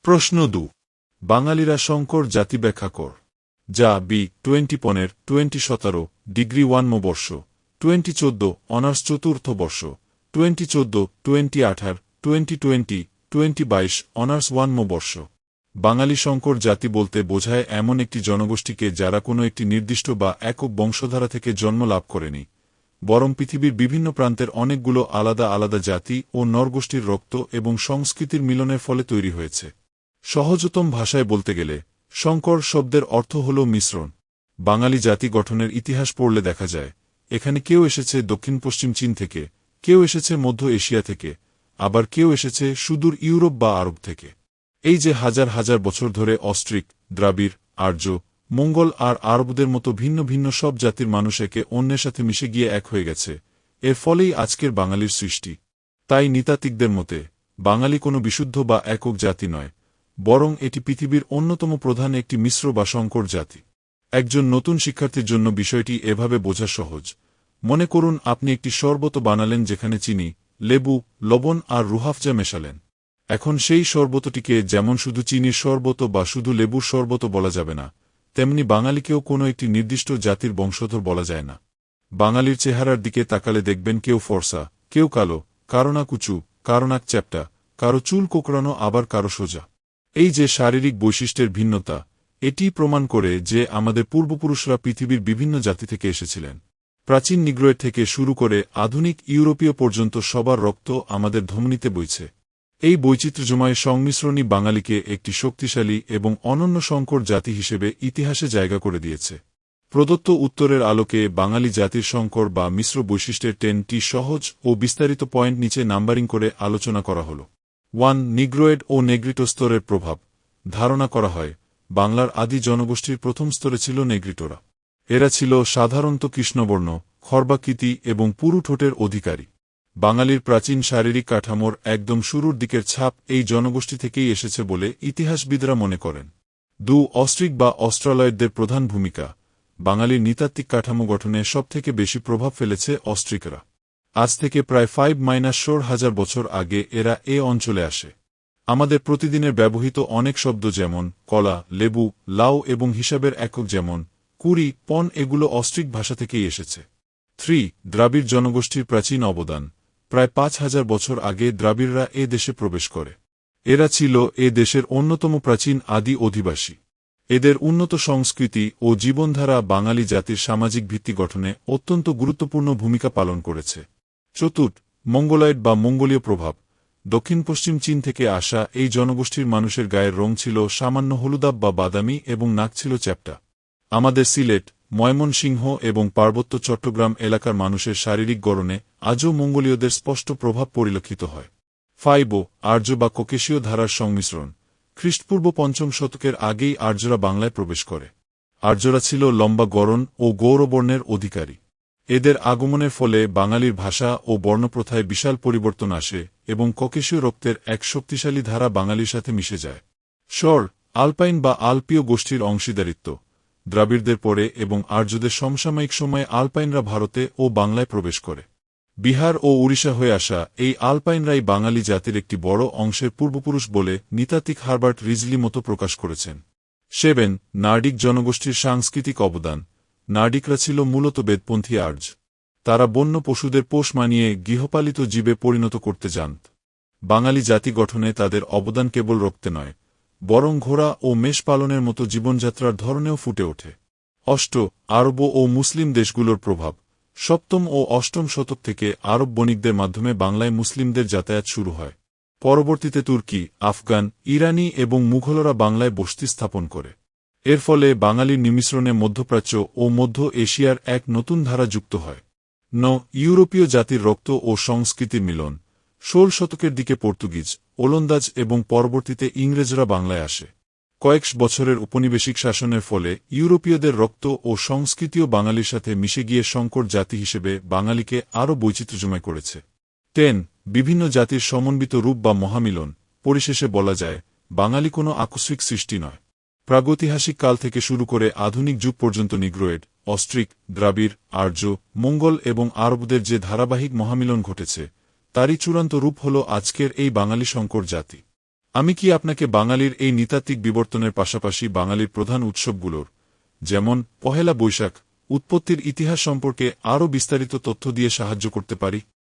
প্রশ্ন ২ বাঙালিরা সংকর জাতি ব্যাখ্যা কর। যা বি 20 ডিগ্রি 1 মো বর্ষ 2014 অনার্স চতুর্থ বর্ষ 2014 2022 অনার্স 1 মো বর্ষ। বাঙালি সংকর জাতি বলতে বোঝায় এমন একটি জনগোষ্ঠীকে যারা কোনো একটি নির্দিষ্ট বা একক বংশধারা থেকে জন্ম লাভ করেনি, বরং পৃথিবীর বিভিন্ন প্রান্তের অনেকগুলো আলাদা আলাদা জাতি ও নরগোষ্ঠীর রক্ত এবং সংস্কৃতির মিলনের ফলে তৈরি হয়েছে। সহজতম ভাষায় বলতে গেলে সংকর শব্দের অর্থ হল মিশ্রণ। বাঙালি জাতি গঠনের ইতিহাস পড়লে দেখা যায় এখানে কেউ এসেছে দক্ষিণ পশ্চিম চীন থেকে, কেউ এসেছে মধ্য এশিয়া থেকে, আবার কেউ এসেছে সুদূর ইউরোপ বা আরব থেকে। এই যে হাজার হাজার বছর ধরে অস্ট্রিক, দ্রাবিড়, আর্য, মঙ্গল আর আরবদের মতো ভিন্ন ভিন্ন সব জাতির মানুষ একে অন্যের সাথে মিশে গিয়ে এক হয়ে গেছে, এর ফলেই আজকের বাঙালির সৃষ্টি। তাই নৃতাত্ত্বিকদের মতে বাঙালি কোনো বিশুদ্ধ বা একক জাতি নয়, বরং এটি পৃথিবীর অন্যতম প্রধান একটি মিশ্র বা সংকর জাতি। একজন নতুন শিক্ষার্থীর জন্য বিষয়টি এভাবে বোঝা সহজ। মনে করুন আপনি একটি শরবত বানালেন যেখানে চিনি, লেবু, লবণ আর রুহাফজা মেশালেন। এখন সেই শরবতটিকে যেমন শুধু চিনির শরবত বা শুধু লেবুর শরবত বলা যাবে না, তেমনি বাঙালিকেও কোনো একটি নির্দিষ্ট জাতির বংশধর বলা যায় না। বাঙালির চেহারার দিকে তাকালে দেখবেন কেউ ফর্সা, কেউ কালো, কারো নাক উঁচু, কারো নাক চ্যাপ্টা, কারো চুল কোঁকড়ানো, আবার কারো সোজা। এই যে শারীরিক বৈশিষ্ট্যের ভিন্নতা, এটি প্রমাণ করে যে আমাদের পূর্বপুরুষরা পৃথিবীর বিভিন্ন জাতি থেকে এসেছিলেন। প্রাচীন নিগ্রোয়েড থেকে শুরু করে আধুনিক ইউরোপীয় পর্যন্ত সবার রক্ত আমাদের ধমনীতে বইছে। এই বৈচিত্র্যময় সংমিশ্রণই বাঙালিকে একটি শক্তিশালী এবং অনন্য সংকর জাতি হিসেবে ইতিহাসে জায়গা করে দিয়েছে। প্রদত্ত উত্তরের আলোকে বাঙালি জাতির সংকর বা মিশ্র বৈশিষ্ট্যের 10টি সহজ ও বিস্তারিত পয়েন্ট নিচে নাম্বারিং করে আলোচনা করা হল। 1. নিগ্রোয়েড ও নেগ্রিটো স্তরের প্রভাব। ধারণা করা হয় বাংলার আদি জনগোষ্ঠীর প্রথম স্তরে ছিল নেগ্রিটোরা। এরা ছিল সাধারণত কৃষ্ণবর্ণ, খর্বাকৃতি এবং পুরু ঠোঁটের অধিকারী। বাঙালির প্রাচীন শারীরিক কাঠামোর একদম শুরুর দিকের ছাপ এই জনগোষ্ঠী থেকেই এসেছে বলে ইতিহাসবিদরা মনে করেন। 2. অস্ট্রিক বা অস্ট্রালয়েডদের প্রধান ভূমিকা। বাঙালির নৃতাত্ত্বিক কাঠামো গঠনে সবথেকে বেশি প্রভাব ফেলেছে অস্ট্রিকরা। আজ থেকে প্রায় 5-4,000 বছর আগে এরা এ অঞ্চলে আসে। আমাদের প্রতিদিনের ব্যবহৃত অনেক শব্দ যেমন কলা, লেবু, লাউ এবং হিসাবের একক যেমন কুড়ি, পণ এগুলো অস্ট্রিক ভাষা থেকেই এসেছে। 3. দ্রাবিড় জনগোষ্ঠীর প্রাচীন অবদান। প্রায় 5,000 বছর আগে দ্রাবিড়রা এ দেশে প্রবেশ করে। এরা ছিল এ দেশের অন্যতম প্রাচীন আদি অধিবাসী। এদের উন্নত সংস্কৃতি ও জীবনধারা বাঙালি জাতির সামাজিক ভিত্তি গঠনে অত্যন্ত গুরুত্বপূর্ণ ভূমিকা পালন করেছে। 4. মঙ্গোলয়েড বা মঙ্গোলীয় প্রভাব। দক্ষিণ পশ্চিম চীন থেকে আসা এই জনগোষ্ঠীর মানুষের গায়ের রং ছিল সামান্য হলুদাভ বা বাদামি এবং নাক ছিল চ্যাপ্টা। আমাদের সিলেট, ময়মনসিংহ এবং পার্বত্য চট্টগ্রাম এলাকার মানুষের শারীরিক গড়নে আজও মঙ্গোলীয়দের স্পষ্ট প্রভাব পরিলক্ষিত হয়। 5. আর্য বা ককেশীয় ধারার সংমিশ্রণ। খ্রিস্টপূর্ব 5ম শতকের আগেই আর্যরা বাংলায় প্রবেশ করে। আর্যরা ছিল লম্বা গড়ন ও গৌরবর্ণের অধিকারী। এদের আগমনের ফলে বাঙালির ভাষা ও বর্ণপ্রথায় বিশাল পরিবর্তন আসে এবং ককেশীয় রক্তের এক শক্তিশালী ধারা বাঙালির সাথে মিশে যায়। শর, আলপাইন বা আলপীয় গোষ্ঠীর অংশীদারিত্ব। দ্রাবিড়দের পরে এবং আর্যদের সমসাময়িক সময়ে আলপাইনরা ভারতে ও বাংলায় প্রবেশ করে। বিহার ও উড়িষ্যা হয়ে আসা এই আলপাইনরাই বাঙালি জাতির একটি বড় অংশের পূর্বপুরুষ বলে নৃতাত্ত্বিক হারবার্ট রিজলি মতো প্রকাশ করেছেন। 7. নার্ডিক জনগোষ্ঠীর সাংস্কৃতিক অবদান। নার্ডিকরা ছিল মূলত বেদপন্থী আর্য। তারা বন্য পশুদের পোষ মানিয়ে গৃহপালিত জীবে পরিণত করতে জানত। বাঙালি জাতি গঠনে তাদের অবদান কেবল রক্তে নয়, বরং ঘোড়া ও মেষ পালনের মতো জীবনযাত্রার ধরনেও ফুটে ওঠে। 8. আরব ও মুসলিম দেশগুলোর প্রভাব। 7ম ও 8ম শতক থেকে আরব বণিকদের মাধ্যমে বাংলায় মুসলিমদের যাতায়াত শুরু হয়। পরবর্তীতে তুর্কি, আফগান, ইরানি এবং মুঘলরা বাংলায় বসতি স্থাপন করে। এর ফলে বাঙালির নিমিশ্রণে মধ্যপ্রাচ্য ও মধ্য এশিয়ার এক নতুন ধারা যুক্ত হয়। 9. ইউরোপীয় জাতির রক্ত ও সংস্কৃতির মিলন। 16 শতকের দিকে পর্তুগিজ, ওলন্দাজ এবং পরবর্তীতে ইংরেজরা বাংলায় আসে। কয়েক বছরের উপনিবেশিক শাসনের ফলে ইউরোপীয়দের রক্ত ও সংস্কৃতিও বাঙালির সাথে মিশে গিয়ে সংকর জাতি হিসেবে বাঙালিকে আরও বৈচিত্র্যময় করেছে। 10. বিভিন্ন জাতির সমন্বিত রূপ বা মহামিলন। পরিশেষে বলা যায় বাঙালি কোনো আকস্মিক সৃষ্টি নয়। প্রাগৈতিহাসিক কাল থেকে শুরু করে আধুনিক যুগ পর্যন্ত নিগ্রোয়েড, অস্ট্রিক, দ্রাবিড়, আর্য, মঙ্গল এবং আরবদের যে ধারাবাহিক মহামিলন ঘটেছে তারই চূড়ান্ত রূপ হল আজকের এই বাঙালি সংকর জাতি। আমি কি আপনাকে বাঙালির এই নৃতাত্ত্বিক বিবর্তনের পাশাপাশি বাঙালির প্রধান উৎসবগুলোর, যেমন পহেলা বৈশাখ, উৎপত্তির ইতিহাস সম্পর্কে আরও বিস্তারিত তথ্য দিয়ে সাহায্য করতে পারি?